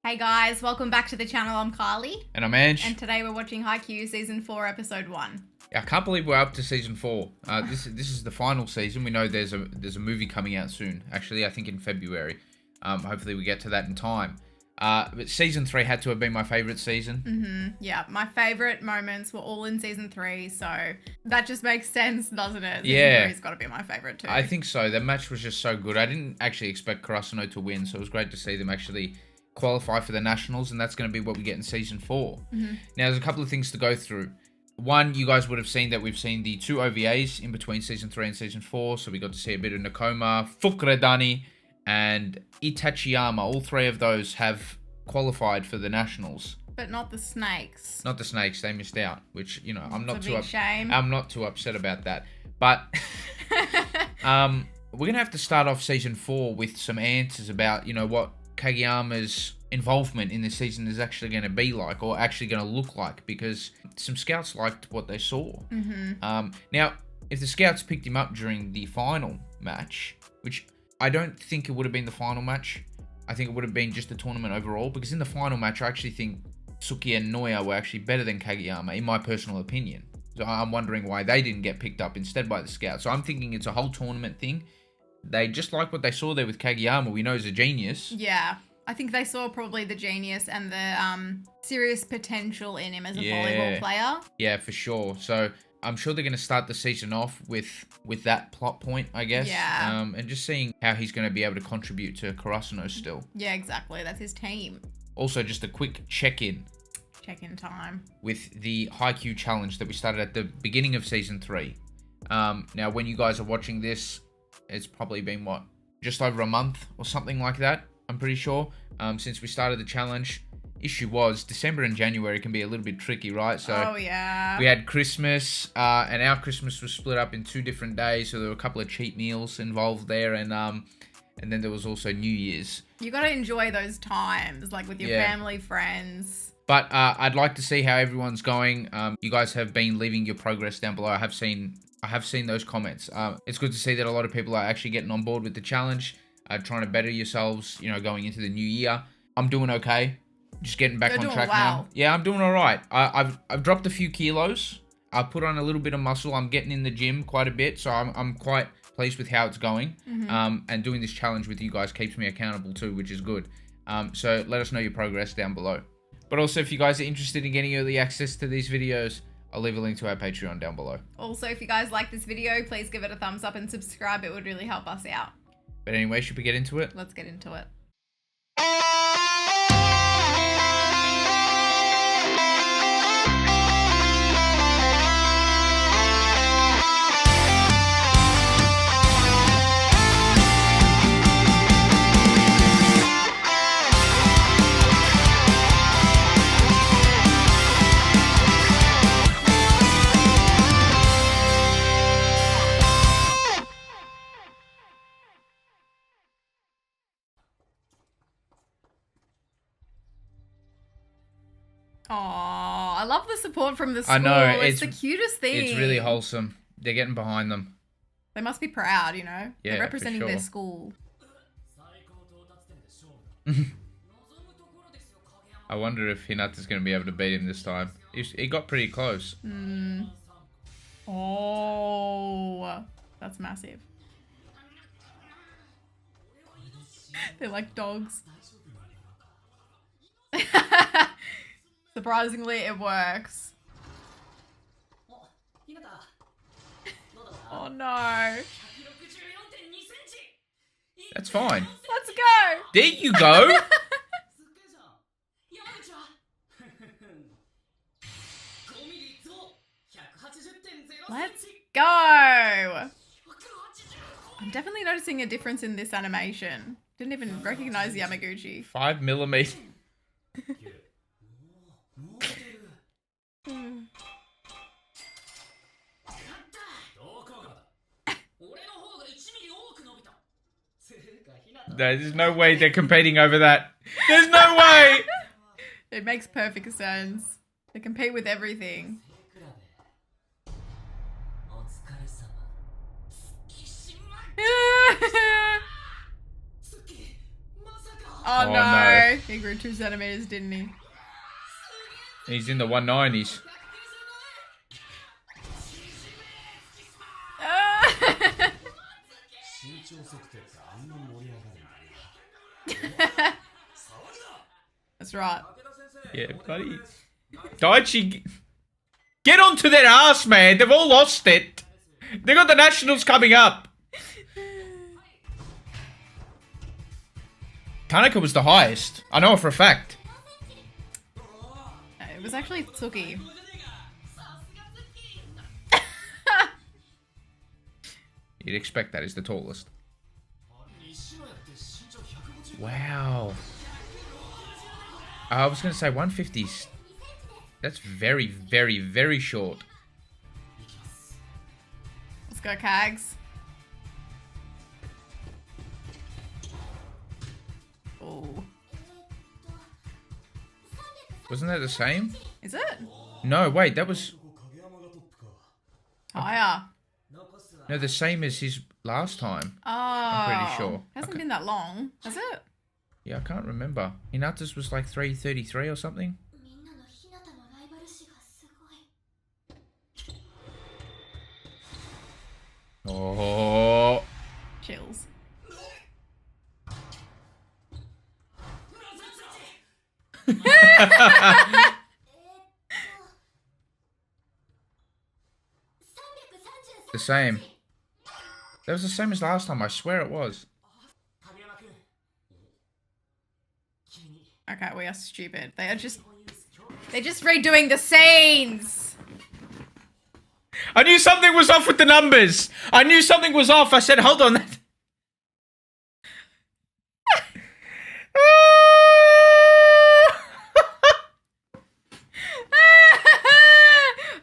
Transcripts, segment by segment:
Hey guys, welcome back to the channel. I'm Carlie. And I'm Ange. And today we're watching Haikyuu Season 4, Episode 1. I can't believe we're up to Season 4. This is the final season. We know there's a movie coming out soon. Actually, I think in February. Hopefully we get to that in time. But Season 3 had to have been my favourite season. Yeah, my favourite moments were all in Season 3, so that just makes sense, doesn't it? Yeah. Season 3's got to be my favourite too. I think so. The match was just so good. I didn't actually expect Karasuno to win, so it was great to see them actually qualify for the Nationals, and that's going to be what we get in Season 4. Now, there's a couple of things to go through. One, you guys would have seen that we've seen the 2 OVAs in between Season 3 and Season 4, so we got to see a bit of Nakoma, Fukuredani, and Itachiyama. All 3 of those have qualified for the Nationals. But not the snakes. Not the snakes, they missed out, which, you know, I'm not too upset about that. But we're going to have to start off Season 4 with some answers about, you know, what Kageyama's involvement in this season is actually going to be like, or actually going to look like, because some scouts liked what they saw. Now, if the scouts picked him up during the final match, which I don't think it would have been the final match, I think it would have been just the tournament overall, because in the final match, I actually think Tsuki and NOOO were actually better than Kageyama, in my personal opinion. So I'm wondering why they didn't get picked up instead by the scouts. So I'm thinking it's a whole tournament thing. They just like what they saw there with Kageyama. We know he's a genius. Yeah. I think they saw probably the genius and the serious potential in him as a volleyball player. Yeah, for sure. So I'm sure they're going to start the season off with that plot point, I guess. Yeah. And just seeing how he's going to be able to contribute to Karasuno still. Yeah, exactly. That's his team. Also, just a quick check-in. Check-in time. With the Haikyuu challenge that we started at the beginning of Season 3. Now, when you guys are watching this, it's probably been, what, just over a month or something like that, I'm pretty sure, since we started the challenge. Issue was, December and January can be a little bit tricky, right? So we had Christmas, and our Christmas was split up in 2 different days, so there were a couple of cheat meals involved there, and then there was also New Year's. You got to enjoy those times, like with your family, friends. But I'd like to see how everyone's going. You guys have been leaving your progress down below. I have seen those comments. It's good to see that a lot of people are actually getting on board with the challenge, trying to better yourselves, you know, going into the new year. I'm doing okay. Just getting back on track now. Yeah, I'm doing all right. I've dropped a few kilos. I've put on a little bit of muscle. I'm getting in the gym quite a bit, so I'm quite pleased with how it's going. And doing this challenge with you guys keeps me accountable too, which is good. So let us know your progress down below. But also, if you guys are interested in getting early access to these videos, I'll leave a link to our Patreon down below. Also, if you guys like this video, please give it a thumbs up and subscribe. It would really help us out. But anyway, should we get into it? Let's get into it. Oh, I love the support from the school. I know. It's the cutest thing. It's really wholesome. They're getting behind them. They must be proud, you know? Yeah, they're representing their school. I wonder if Hinata's going to be able to beat him this time. He got pretty close. Oh, that's massive. They're like dogs. Surprisingly, it works. Oh no. That's fine. Let's go. There you go. Let's go. I'm definitely noticing a difference in this animation. Didn't even recognize Yamaguchi. 5mm. There's no way they're competing over that. There's no way. It makes perfect sense. They compete with everything. Oh no. He grew 2 centimeters, didn't he? He's in the 190s. That's right. Yeah, buddy. Daichi, get onto their ass, man. They've all lost it. They got the nationals coming up. Tanaka was the highest. I know it for a fact. It was actually Tsuki. You'd expect that. He's the tallest. Wow. I was going to say 150s. That's very, very, very short. Let's go, Kags. Oh. Wasn't that the same? Is it? No, wait, that was... Higher. No, the same as his last time. Oh. I'm pretty sure. Hasn't been that long, has it? Yeah, I can't remember. Hinata's was like 333 or something. Oh. Chills. The same. That was the same as last time. I swear it was. Okay, we are stupid. They're just redoing the scenes. I knew something was off with the numbers. I knew something was off. I said, hold on.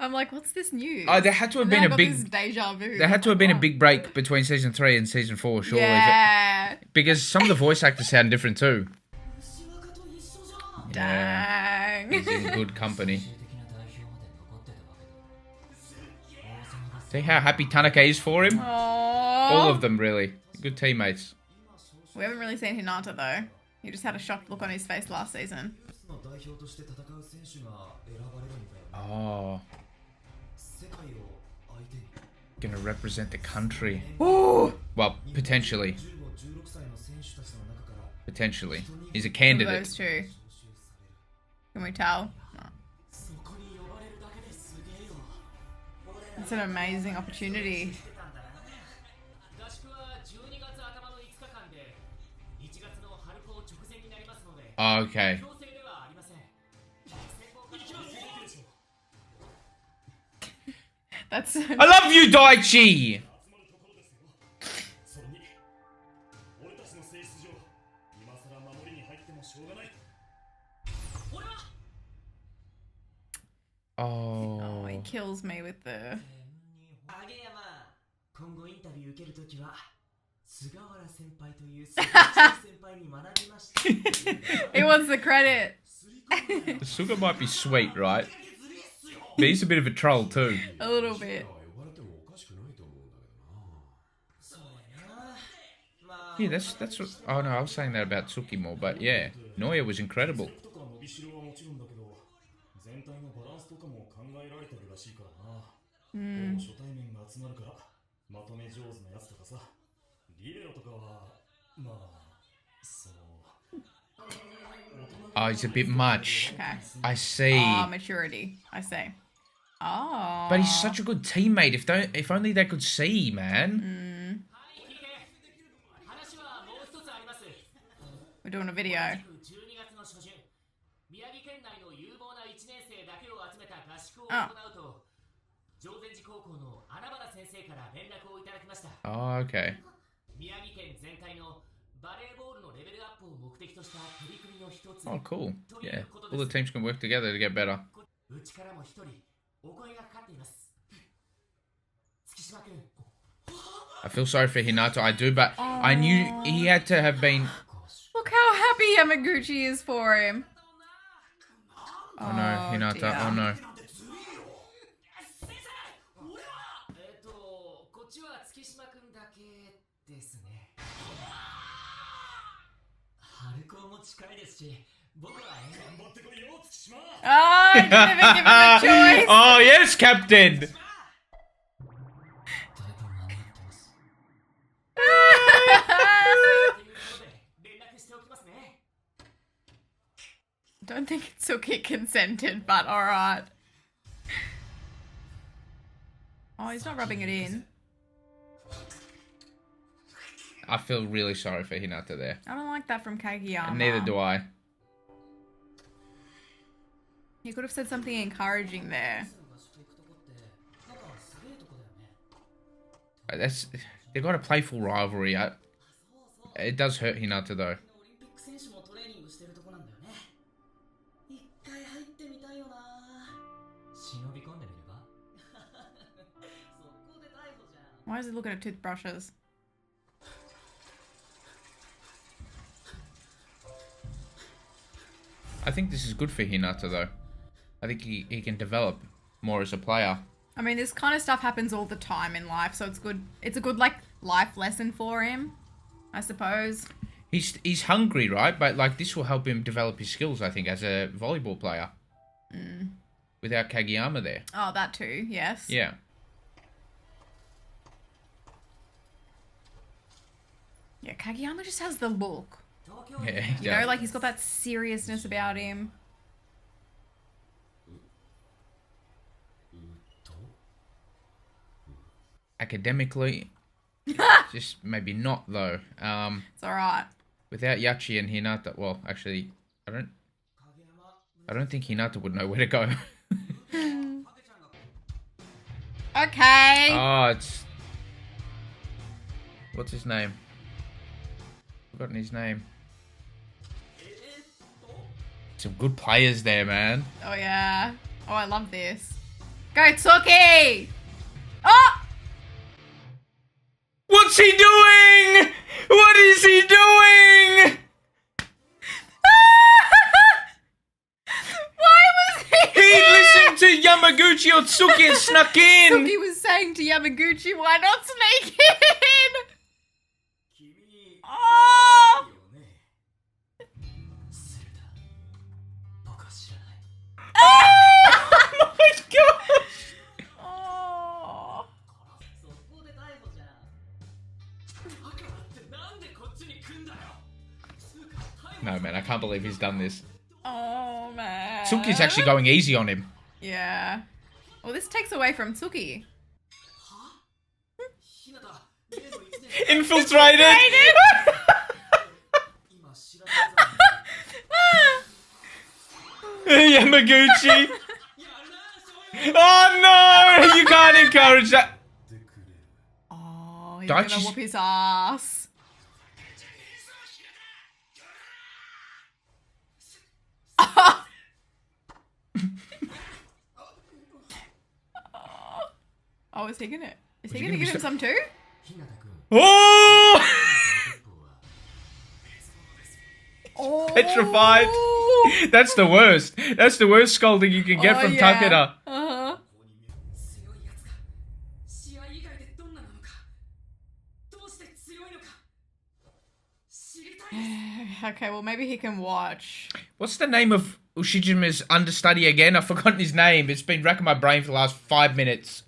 I'm like, what's this news? Oh, there had to have been a big deja vu. There had to have been a big break between season 3 and season 4, surely. Yeah. Because some of the voice actors sound different too. Dang. Yeah, he's in good company. See how happy Tanaka is for him? Aww. All of them, really. Good teammates. We haven't really seen Hinata, though. He just had a shocked look on his face last season. Oh. Gonna represent the country. Ooh. Well, potentially. Potentially. He's a candidate. Those two. Can we tell? No. It's an amazing opportunity. Oh, okay. That's. I love you, Daichi! Oh, he kills me with the. He wants the credit. Suga might be sweet, right? But he's a bit of a troll too. A little bit. Yeah, that's what... Oh no, I was saying that about Tsuki more, but yeah. NOOO was incredible. Oh, he's a bit much. Okay. I see. Oh, maturity. I see. Oh. But he's such a good teammate. If only they could see, man. We're doing a video. Oh. Oh, okay. Oh, cool. Yeah. All the teams can work together to get better. I feel sorry for Hinata, I do, but I knew he had to have been... Look how happy Yamaguchi is for him. Oh no, Hinata, dear. oh no. Oh, I didn't even give him a choice. Oh, yes, Captain. Don't think Tsuki consented, but alright. Oh, he's not rubbing it in. I feel really sorry for Hinata there. I don't like that from Kageyama. Neither do I. You could have said something encouraging there. They've got a playful rivalry. It does hurt Hinata though. Why is he looking at toothbrushes? I think this is good for Hinata though. I think he can develop more as a player. I mean, this kind of stuff happens all the time in life, so it's good. It's a good like life lesson for him, I suppose. He's hungry, right? But like this will help him develop his skills, I think, as a volleyball player. Without Kageyama there. Oh, that too. Yes. Yeah. Yeah, Kageyama just has the look. Yeah. You know, like he's got that seriousness about him. Academically, just maybe not though. It's alright. Without Yachi and Hinata, well, actually, I don't think Hinata would know where to go. Okay. Oh, it's what's his name? Forgotten his name. Some good players there, man. Oh yeah. Oh, I love this. Go Tsuki! Oh! What's he doing? What is he doing? Why was he? He listened to Yamaguchi or Tsuki and snuck in. Tsuki was saying to Yamaguchi, why not sneak in? Oh! Oh my gosh! Oh. No, man, I can't believe he's done this. Oh, man. Tsuki's actually going easy on him. Yeah. Well, this takes away from Tsuki. Infiltrated! Yamaguchi! Oh no! You can't encourage that! Oh, he's gonna whoop his ass. Oh, is he gonna get him some too? Oh! Oh! Petrified. That's the worst. That's the worst scolding you can get from Takeda. Uh-huh. Okay, well maybe he can watch. What's the name of Ushijima's understudy again? I've forgotten his name. It's been racking my brain for the last 5 minutes.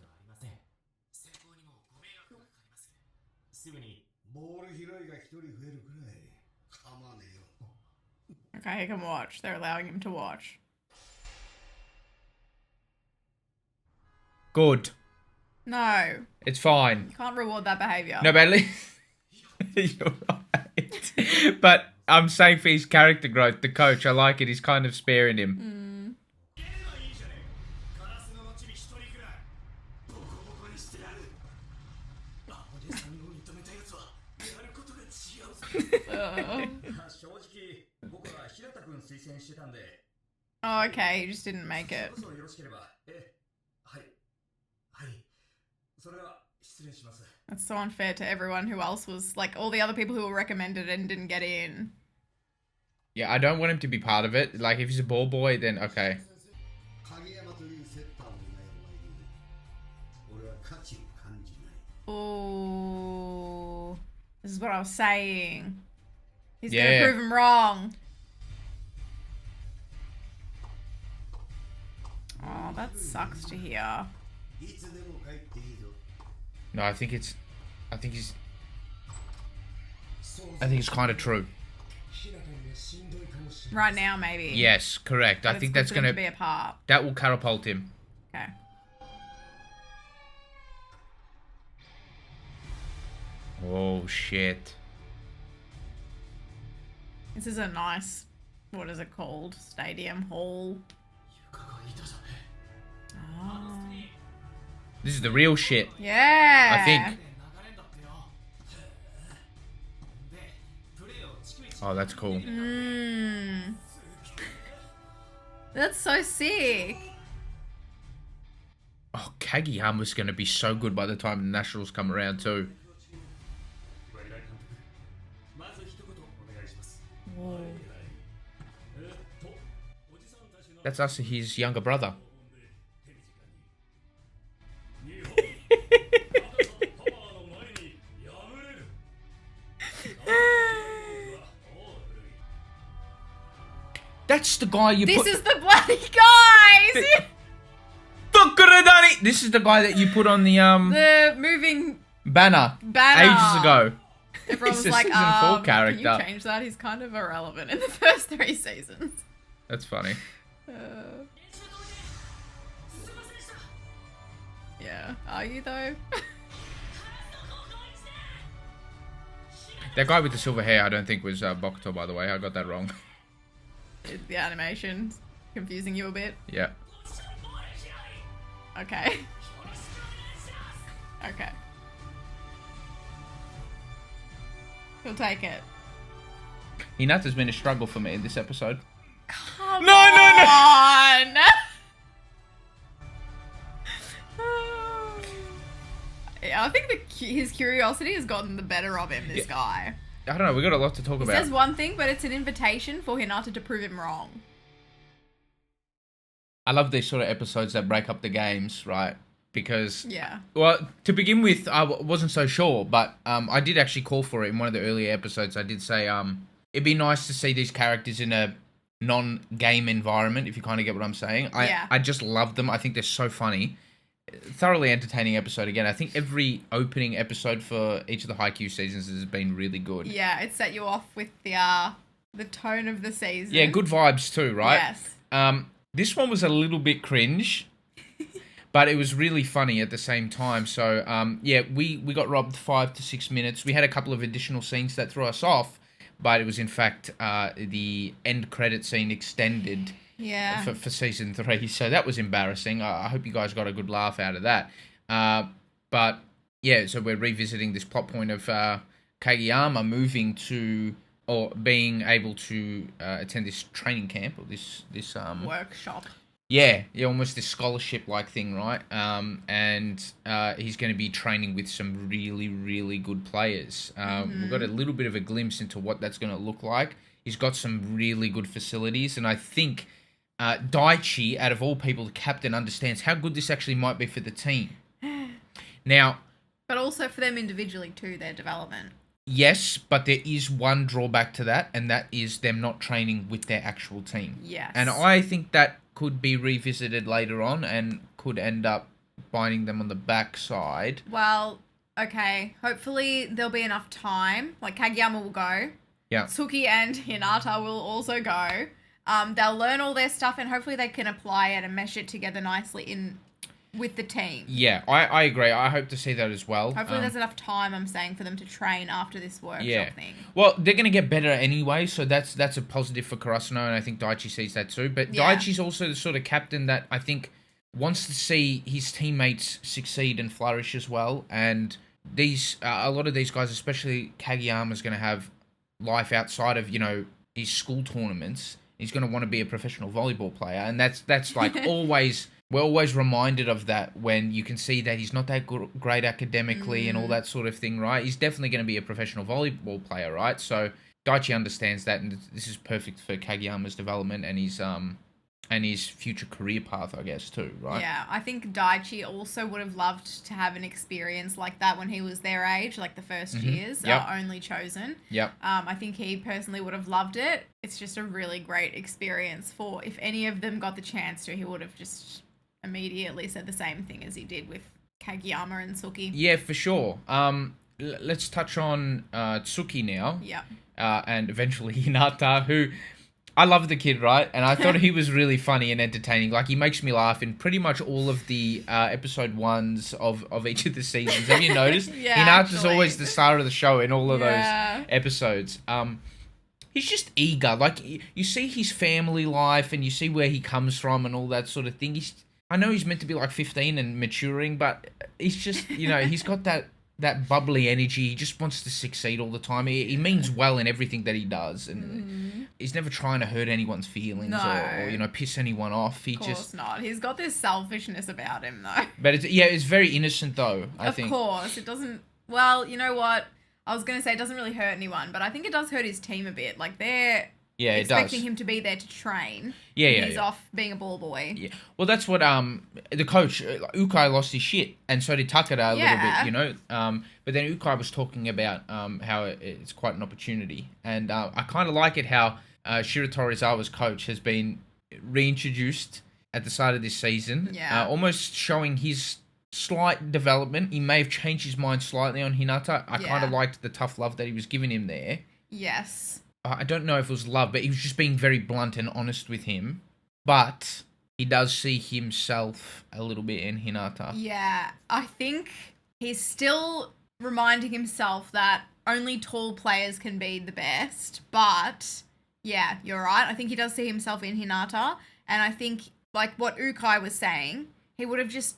Okay, he can watch. They're allowing him to watch. Good. No. It's fine. You can't reward that behaviour. No, but at least... You're right. But I'm saying for his character growth, the coach, I like it. He's kind of sparing him. Oh, okay. He just didn't make it. That's so unfair to everyone who else was, like, all the other people who were recommended and didn't get in. Yeah, I don't want him to be part of it. Like, if he's a ball boy, then okay. Oh, this is what I was saying. He's Yeah. gonna prove him wrong. that sucks to hear. No, I think it's kind of true. Right now, maybe. Yes, correct. But I think that's gonna be apart. That will catapult him. Okay. Oh shit. This is a nice, what is it called? Stadium hall. Oh. This is the real shit. Yeah. I think. Oh, that's cool. That's so sick. Oh, Kageyama's going to be so good by the time the Nationals come around too. Whoa. That's his younger brother. That's the guy you This put... is the bloody guy! This is the guy that you put on the moving banner ages ago. Everyone was He's a like, season 4 character. Can you change that? He's kind of irrelevant in the first 3 seasons. That's funny. Yeah. Are you though? That guy with the silver hair, I don't think was Bokuto, by the way. I got that wrong. The animation's confusing you a bit. Yeah. Okay. Okay. He'll take it. Hinata's been a struggle for me in this episode. Come no! on! Yeah, I think his curiosity has gotten the better of him, this guy. I don't know, we got a lot to talk about. He says one thing, but it's an invitation for Hinata to prove him wrong. I love these sort of episodes that break up the games, right? Because, yeah. Well, to begin with, I wasn't so sure, but I did actually call for it in one of the earlier episodes. I did say it'd be nice to see these characters in a non-game environment, if you kind of get what I'm saying. I just love them. I think they're so funny. Thoroughly entertaining episode again. I think every opening episode for each of the Haikyuu seasons has been really good. Yeah, it set you off with the tone of the season. Yeah, good vibes too, right? Yes. This one was a little bit cringe, but it was really funny at the same time. So, yeah, we got robbed 5 to 6 minutes. We had a couple of additional scenes that threw us off, but it was in fact the end credit scene extended. Yeah. For season 3, so that was embarrassing. I hope you guys got a good laugh out of that. But yeah, so we're revisiting this plot point of Kageyama moving to, or being able to attend this training camp, or this workshop. Yeah, almost this scholarship-like thing, right? And he's going to be training with some really, really good players. We've got a little bit of a glimpse into what that's going to look like. He's got some really good facilities, and I think Daichi, out of all people, the captain, understands how good this actually might be for the team. Now, but also for them individually too, their development. Yes, but there is one drawback to that, and that is them not training with their actual team. Yes. And I think that could be revisited later on and could end up biting them on the backside. Well, okay. Hopefully there'll be enough time. Like, Kageyama will go. Yeah. Tsuki and Hinata will also go. They'll learn all their stuff, and hopefully they can apply it and mesh it together nicely with the team. Yeah, I agree. I hope to see that as well. Hopefully there's enough time, I'm saying, for them to train after this workshop thing. Well, they're going to get better anyway, so that's a positive for Karasuno, and I think Daichi sees that too. But Daichi's also the sort of captain that I think wants to see his teammates succeed and flourish as well. And these a lot of these guys, especially Kageyama's going to have life outside of, his school tournaments. He's going to want to be a professional volleyball player, and that's like always. We're always reminded of that when you can see that he's not that great academically and all that sort of thing, right? He's definitely going to be a professional volleyball player, right? So Daichi understands that, and this is perfect for Kageyama's development and his future career path, I guess, too, right? Yeah, I think Daichi also would have loved to have an experience like that when he was their age, like the first years, only chosen. Yep. I think he personally would have loved it. It's just a really great experience for, if any of them got the chance to, he would have just immediately said the same thing as he did with Kageyama and Tsuki. Yeah, for sure. Let's touch on Tsuki now. Yeah. And eventually Hinata, who... I love the kid, right? And I thought he was really funny and entertaining. Like, he makes me laugh in pretty much all of the episode 1s of each of the seasons. Have you noticed? Yeah, Hinata's always the star of the show in all of those episodes. He's just eager. Like, you see his family life and you see where he comes from and all that sort of thing. I know he's meant to be like 15 and maturing, but he's just, he's got that bubbly energy. He just wants to succeed all the time. He means well in everything that he does, and he's never trying to hurt anyone's feelings or piss anyone off. Of course not. He's got this selfishness about him, though. But it's very innocent, though, I think. Of course. It doesn't... Well, you know what? I was going to say it doesn't really hurt anyone, but I think it does hurt his team a bit. Like, they're... expecting him to be there to train. He's off being a ball boy. Yeah. Well, that's what the coach Ukai lost his shit, and so did Takada a little bit, But then Ukai was talking about how it's quite an opportunity, and I kind of like it how Shiro Torizawa's coach has been reintroduced at the start of this season. Yeah. Almost showing his slight development. He may have changed his mind slightly on Hinata. I kind of liked the tough love that he was giving him there. Yes. I don't know if it was love, but he was just being very blunt and honest with him. But he does see himself a little bit in Hinata. Yeah, I think he's still reminding himself that only tall players can be the best. But, yeah, you're right. I think he does see himself in Hinata. And I think, like what Ukai was saying, he would have just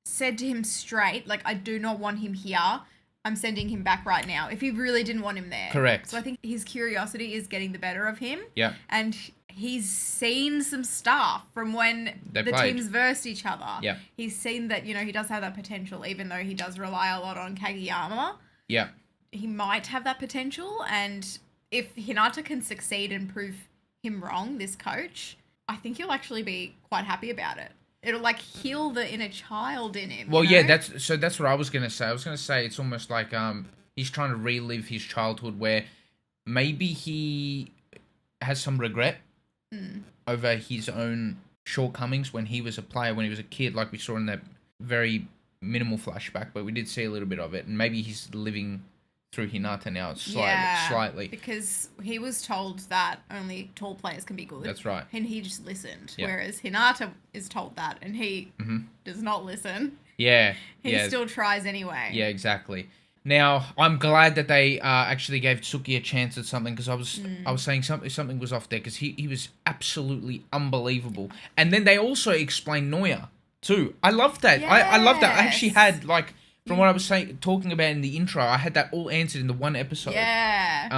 said to him straight, like, I do not want him here. I'm sending him back right now, if he really didn't want him there. Correct. So I think his curiosity is getting the better of him. Yeah. And he's seen some stuff from when the teams versed each other. Yeah. He's seen that, he does have that potential, even though he does rely a lot on Kageyama. Yeah. He might have that potential, and if Hinata can succeed and prove him wrong, this coach, I think he'll actually be quite happy about it. It'll, like, heal the inner child in him. Well, yeah, that's what I was going to say. I was going to say it's almost like he's trying to relive his childhood where maybe he has some regret over his own shortcomings when he was a player, when he was a kid, like we saw in that very minimal flashback, but we did see a little bit of it. And maybe he's living through Hinata now slightly. Because he was told that only tall players can be good. That's right. And he just listened. Yeah. Whereas Hinata is told that and he does not listen. Yeah. He still tries anyway. Yeah, exactly. Now, I'm glad that they actually gave Tsuki a chance at something, because I was saying something was off there, because he was absolutely unbelievable. And then they also explained NOOO too. I love that. Yes. I love that. I actually had, like, from what I was talking about in the intro, I had that all answered in the one episode. Yeah.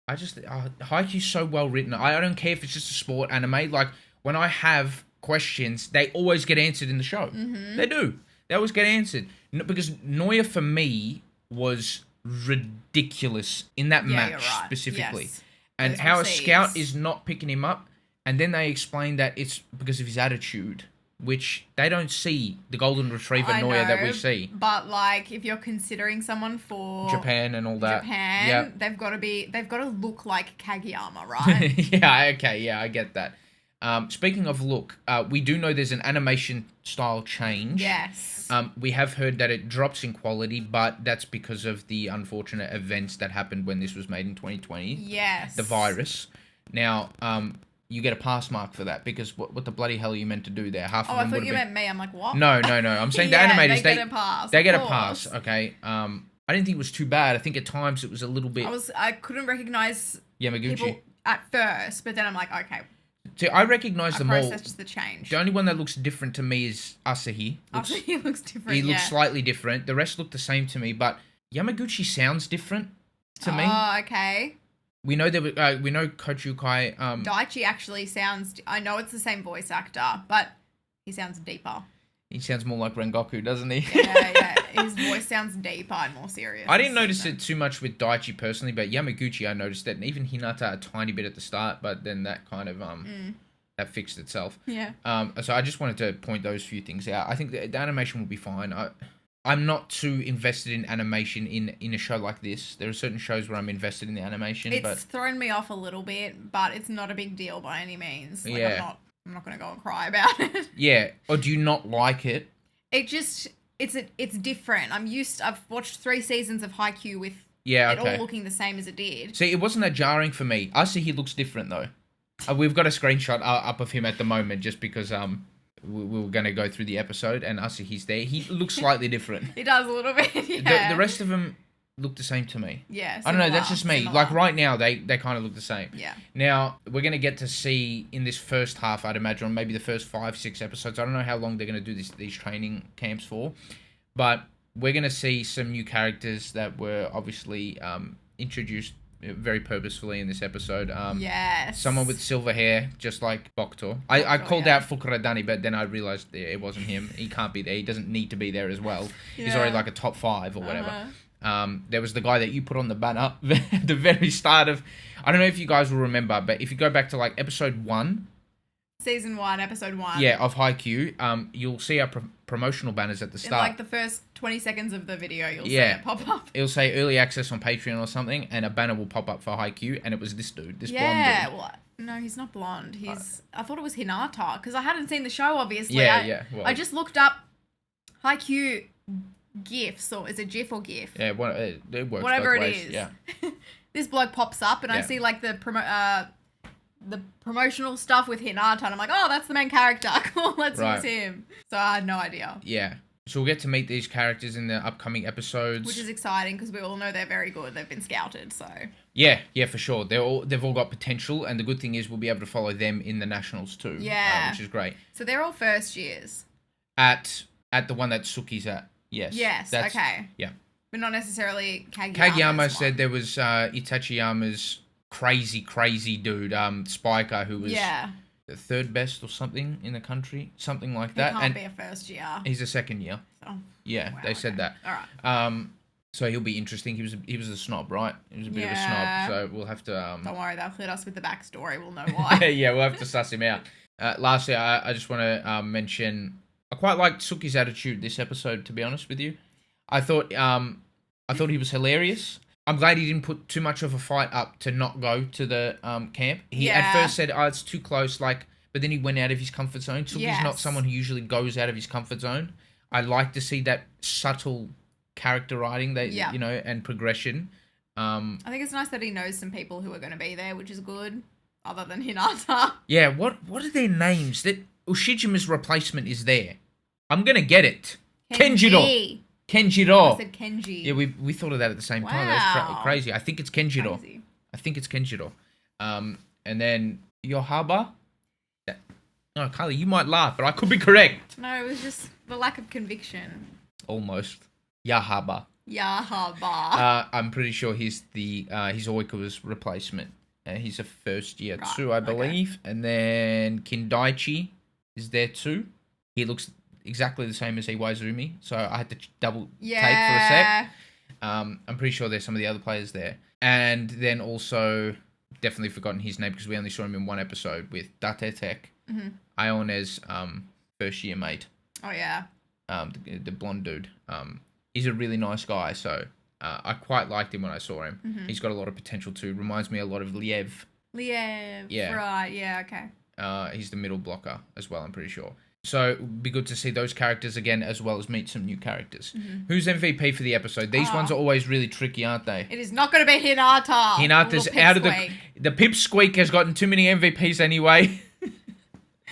I just Haikyuu's so well written. I don't care if it's just a sport anime. Like, when I have questions, they always get answered in the show. Mm-hmm. They do. They always get answered. Because NOOO for me was ridiculous in that match specifically. Yes. And those how a scout is not picking him up, and then they explain that it's because of his attitude, which they don't see the golden retriever NOOO that we see. But, like, if you're considering someone for Japan and all that, they've got to look like Kageyama, right? Yeah, I get that. Speaking of look, we do know there's an animation style change. Yes. We have heard that it drops in quality, but that's because of the unfortunate events that happened when this was made in 2020. Yes. The virus. Now, you get a pass mark for that, because what the bloody hell are you meant to do there? Half of them I thought you meant me. I'm like, what? No. I'm saying the animators, they get a pass. They get a pass, okay. I didn't think it was too bad. I think at times it was a little bit... I couldn't recognize Yamaguchi people at first, but then I'm like, okay. See, I recognise them all. I processed the change. The only one that looks different to me is Asahi. Asahi looks different, He looks slightly different. The rest look the same to me, but Yamaguchi sounds different to me. Oh, okay. We know we know Coach Ukai... Daichi actually sounds... I know it's the same voice actor, but he sounds deeper. He sounds more like Rengoku, doesn't he? Yeah. His voice sounds deeper and more serious. I didn't notice it too much with Daichi personally, but Yamaguchi I noticed it, and even Hinata a tiny bit at the start, but then that kind of that fixed itself. Yeah. So I just wanted to point those few things out. I think the animation will be fine. I'm not too invested in animation in a show like this. There are certain shows where I'm invested in the animation. It's thrown me off a little bit, but it's not a big deal by any means. Like, yeah. I'm not going to go and cry about it. Yeah. Or do you not like it? It just, it's different. I've watched 3 seasons of Haikyuu with it all looking the same as it did. See, it wasn't that jarring for me. I see he looks different, though. We've got a screenshot up of him at the moment just because we were going to go through the episode and I see he's there. He looks slightly different. He does a little bit, yeah. The rest of them look the same to me. Yeah, I don't know, that's just me. Similar. Like right now, they kind of look the same. Yeah. Now, we're going to get to see in this first half, I'd imagine, or maybe the first 5-6 episodes. I don't know how long they're going to do these training camps for, but we're going to see some new characters that were obviously introduced very purposefully in this episode. Yes. Someone with silver hair, just like Bokuto. I called out Fukuradani, but then I realised it wasn't him. He can't be there. He doesn't need to be there as well. Yeah. He's already like a top 5 or whatever. There was the guy that you put on the banner at the very start of... I don't know if you guys will remember, but if you go back to like episode 1... Season 1, episode 1. Yeah, of Haikyuu, you'll see our promotional banners at the start. In like the first 20 seconds of the video, you'll see it pop up. It'll say early access on Patreon or something, and a banner will pop up for Haikyuu, and it was this dude, this blonde dude. Yeah, well, no, he's not blonde. I thought it was Hinata, because I hadn't seen the show, obviously. Well, I just looked up Haikyuu GIFs, or is it GIF or GIF? Yeah, it works whatever both ways. It is. Yeah. This bloke pops up, and I see like the promotional stuff with Hinata, and I'm like, oh, that's the main character. Cool, let's use him. So I had no idea. Yeah. So we'll get to meet these characters in the upcoming episodes. Which is exciting, because we all know they're very good. They've been scouted, so... Yeah, for sure. They've all got potential, and the good thing is we'll be able to follow them in the nationals too. Yeah. Which is great. So they're all first years? At the one that Tsuki's at, yes. Yes, okay. Yeah. But not necessarily Kageyama. Kageyama said there was Itachiyama's crazy dude, Spiker, who was the 3rd best or something in the country, something like that. He can't be a first year. He's a 2nd year. So, they said that. All right. So he'll be interesting. He was a snob, right? He was a bit of a snob. So we'll have to. Don't worry, they'll hit us with the backstory. We'll know why. Yeah, we'll have to suss him out. Lastly, I just want to mention I quite liked Tsuki's attitude this episode. To be honest with you, I thought he was hilarious. I'm glad he didn't put too much of a fight up to not go to the camp. He at first said, "Oh, it's too close," but then he went out of his comfort zone. Tsuki's not someone who usually goes out of his comfort zone. I like to see that subtle character writing and progression. I think it's nice that he knows some people who are going to be there, which is good, other than Hinata. Yeah, what are their names? That Ushijima's replacement is there. I'm going to get it. Kenjiro. I said Kenji. Yeah, we thought of that at the same time. That's crazy. I think it's Kenjiro. And then Yohaba. Oh, Carlie, you might laugh, but I could be correct. No, it was just the lack of conviction. Almost. Yahaba. I'm pretty sure he's he's Oikawa's replacement. He's a first year too, I believe. Okay. And then Kindaichi is there too. He looks exactly the same as Iwaizumi, so I had to double take for a sec. I'm pretty sure there's some of the other players there. And then also, definitely forgotten his name because we only saw him in one episode with Datetek, Ione's first year mate. Oh, yeah. The blonde dude. He's a really nice guy, so I quite liked him when I saw him. Mm-hmm. He's got a lot of potential too. Reminds me a lot of Liev. Yeah. Right, yeah, okay. He's the middle blocker as well, I'm pretty sure. So it would be good to see those characters again, as well as meet some new characters. Mm-hmm. Who's MVP for the episode? These ones are always really tricky, aren't they? It is not going to be Hinata. Hinata's out of the pipsqueak has gotten too many MVPs anyway.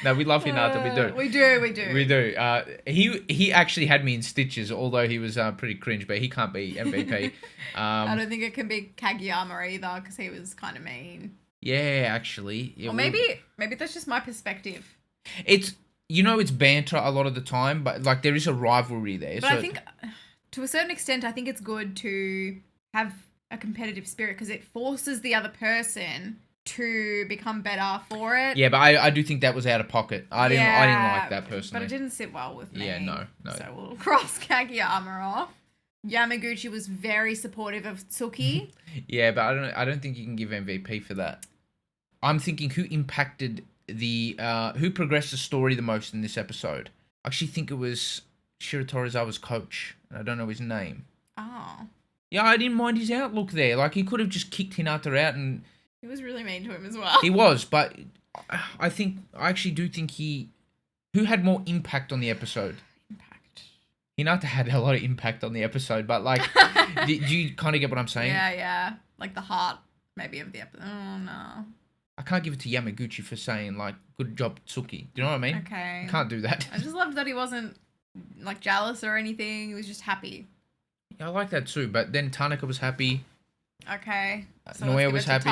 No, we love Hinata. We do. He actually had me in stitches, although he was pretty cringe, but he can't be MVP. I don't think it can be Kageyama either, because he was kind of mean. Yeah, actually. Or maybe that's just my perspective. It's banter a lot of the time, but like there is a rivalry there. But I think, to a certain extent, I think it's good to have a competitive spirit because it forces the other person to become better for it. Yeah, but I do think that was out of pocket. I didn't like that personally. But it didn't sit well with me. Yeah, no. So we'll cross Kageyama off. Yamaguchi was very supportive of Tsuki. Yeah, but I don't think you can give MVP for that. I'm thinking who impacted who progressed the story the most in this episode. I actually think it was Shiro Torizawa's coach, and I don't know his name. Oh. Yeah, I didn't mind his outlook there. Like, he could have just kicked Hinata out and... He was really mean to him as well. He was, but I actually do think who had more impact on the episode? Hinata had a lot of impact on the episode, but like, do you kind of get what I'm saying? Yeah. Like the heart, maybe, of the episode. Oh, no. I can't give it to Yamaguchi for saying, like, good job, Tsuki. Do you know what I mean? Okay. I can't do that. I just loved that he wasn't, like, jealous or anything. He was just happy. Yeah, I like that too, but then Tanaka was happy. Okay. So NOOO was happy.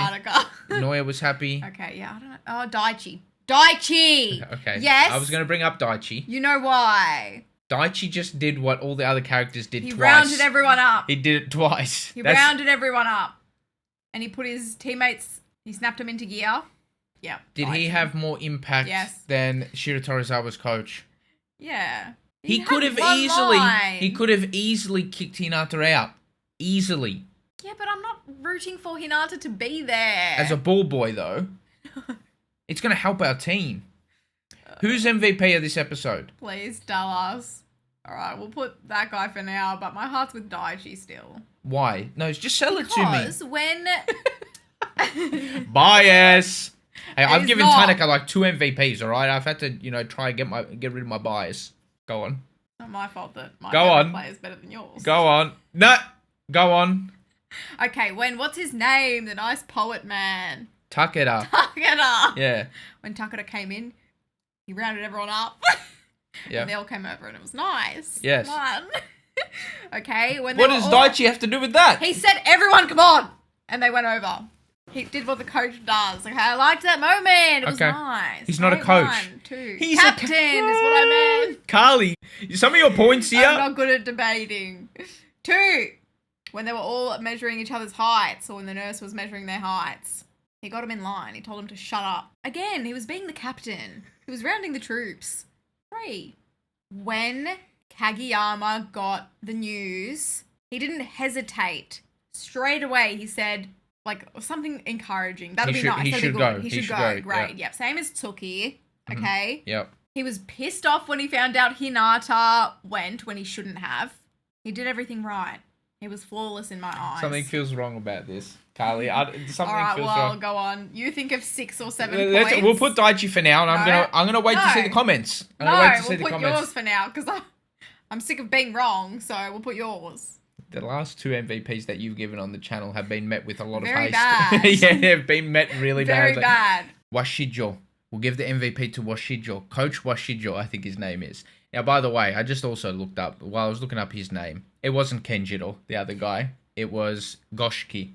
NOOO was happy. Okay, yeah, I don't know. Oh, Daichi. Daichi! Okay. Yes? I was going to bring up Daichi. You know why? Daichi just did what all the other characters did twice. He rounded everyone up. He did it twice. He rounded everyone up. And he put his teammates, he snapped them into gear. Yeah. Did he have more impact than Shiro Torizawa's coach? Yeah. He could have easily kicked Hinata out. Easily. Yeah, but I'm not rooting for Hinata to be there. As a ball boy, though, it's going to help our team. Who's MVP of this episode? Please tell us. All right, we'll put that guy for now, but my heart's with Daichi still. Why? No, just sell it to me. Because when... Bias! Hey, I've given Tanaka like 2 MVPs, all right? I've had to, try and get rid of my bias. Go on. It's not my fault that my player is better than yours. Go on. No! Go on. Okay, what's his name? The nice poet man. Takeda. Yeah. When Takeda came in, he rounded everyone up. Yeah. And they all came over and it was nice. Yes. Fun. Okay. What does Daichi have to do with that? He said, everyone come on! And they went over. He did what the coach does. Okay, I liked that moment. It was nice. He's not a coach. 1, 2. He's captain is what I meant. Carlie, some of your points here. I'm not good at debating. 2. When they were all measuring each other's heights, or when the nurse was measuring their heights. He got him in line. He told him to shut up. Again, he was being the captain. He was rounding the troops. 3. When Kageyama got the news, he didn't hesitate. Straight away, he said, like, something encouraging. That'll be nice. He should go. He should go. Great. Yep. Same as Tsuki. Okay. Mm-hmm. Yep. He was pissed off when he found out Hinata went when he shouldn't have. He did everything right. He was flawless in my eyes. Something feels wrong about this, Carlie. Something All right, feels wrong. go on. You think of 6 or 7 points. We'll put Daichi for now, and I'm gonna wait to see the comments. We'll put yours for now because I'm sick of being wrong. So we'll put yours. The last 2 MVPs that you've given on the channel have been met with a lot of haste. Bad. Yeah, they've been met really Very bad. Washijo. We'll give the MVP to Washijo. Coach Washijo, I think his name is. Now, by the way, I just also looked up, while I was looking up his name, it wasn't Kenjiro, the other guy. It was Goshiki.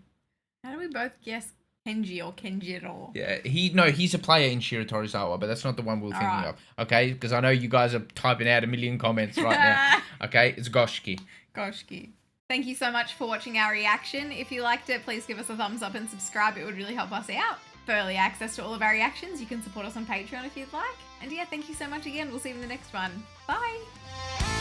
How do we both guess Kenji or Kenjiro? Yeah, he's a player in Shiro Torizawa, but that's not the one we were thinking of. Okay, because I know you guys are typing out a million comments right now. Okay, it's Goshiki. Goshiki. Thank you so much for watching our reaction. If you liked it, please give us a thumbs up and subscribe. It would really help us out. For early access to all of our reactions, you can support us on Patreon if you'd like. And yeah, thank you so much again. We'll see you in the next one. Bye!